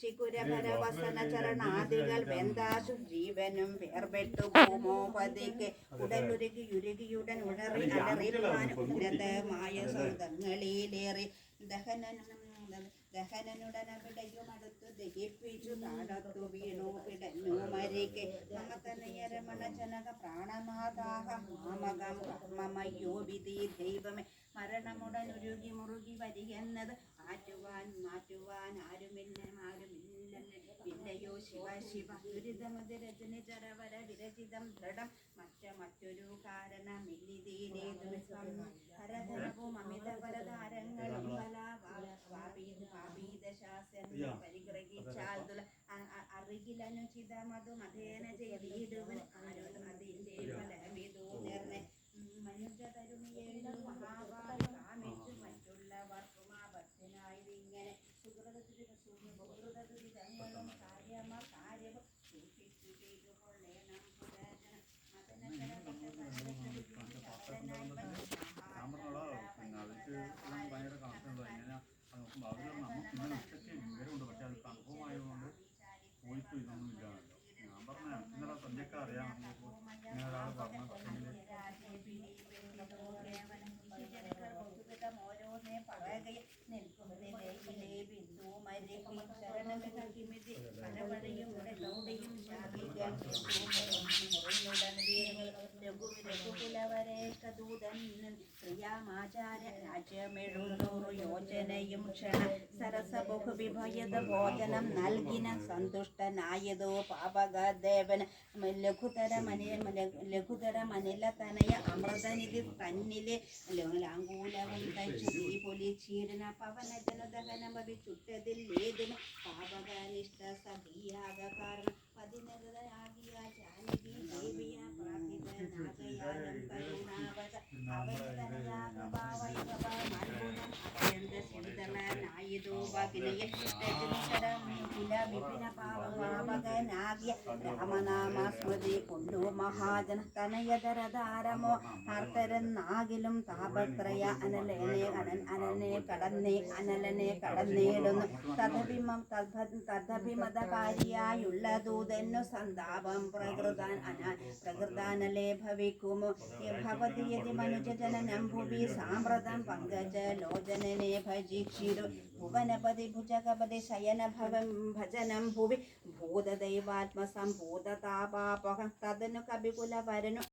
ശിശികുരഭരവസന ചരണാദികൾ വെന്താശു ജീവനും വേർപെട്ടു ഭൂമോപതിക്ക് ഉടലുരുകിയുരുകിയുടൻ ഉണറി അലറിപ്പാൻ ഉന്നതമായ സൗധങ്ങളിലേറി ദഹനനുടനവിടയുമടുത്തു ദഹിപ്പിച്ചു താടത്തു വീണു പിടഞ്ഞു മരിക്കെ മമ തനയരമണ ജനക പ്രാണനാഥാഹ മാമകം കർമ്മമയ്യോ വിധി ദൈവമേ മരണമുടനുരുകി മുറുകി വരികെന്നത് മാറ്റുവാൻ ആരുമില്ലയോ ശിവ ശിവ ദുരിതമുതിരജനി ചരവര വിരചിതം ദൃഢം മറ്റൊരു കാരണമില്ലിതീരേതു ഹരധരവും അമിത പരധാരങ്ങളും പരിഗ്രഹിച്ചാൽ അറികിലനുചിതമതു മതേന ചെയ്തിടുവൻ അതിന്റെ ഫലമിതു നിർണയ മനുജ തരുണിയേഴു മഹാഭാവി കാമിച്ചു മറ്റുള്ളവർക്കും ആപത്തിനായതിങ്ങനെ സുഹൃതദുരിതങ്ങളും കാര്യവും സൂക്ഷിച്ചു ചെയ്തു കൊള്ളേണം പുരാതനം ഓരോന്നേ പഴകയെ നിൽക്കുന്നതിലെ ബിന്ദു മരിക്കും ശരണമിതി പലവഴയും ഉടലൗടയും രഘുകുലവരേകദൂതൻ ക്രിയാമാചാര്യ രാജ്യമെഴുന്നൂറു യോജനയും ക്ഷണ സരസ ബഹുവിഭയത ഭോജനം നൽകിന സന്തുഷ്ടനായതോ പാപകദേവൻ ലഘുതര മനില തനയ അമൃതനിധി തന്നിലെ ലാങ്കൂലവും തച്ചു തീ പൊലിച്ചീടന പവനജനദഹനമഭി ചുട്ടതിൽ ഏതിന് പാപകനിഷ്ഠ സഖിയാക കാരണം പതിനകയാകിയ ജാനകി ദേവിയ പ്രാർത്ഥിതനാകയാലും കരുണാവത അത്യന്ത ശീതളനായതോ ഭഗ്നയ വിപിന പാപകനാകിയ രാമനാമസ്മൃതി കൊണ്ടു മഹാജന തനയതരധാരമോ ആർത്തരെന്നാകിലും താപത്രയ അനലനെ കടന്നേടുന്നു തദഭിമതകാരിയായുള്ള ദൂതന്നു സന്താപം പ്രകൃതാനലേ ഭവിക്കുമോ ഭവതി യതി മനുജജനനം ഭുവി സാമ്പ്രതം പങ്കജലോചനനെ ഭജിക്ഷിരു ഭുവനപതി ഭുജഗപതി ശയന ഭജനം ഭുവി ഭൂതദൈവാത്മസംഭൂതതാപാപഹം തദനു കവികുലവരനു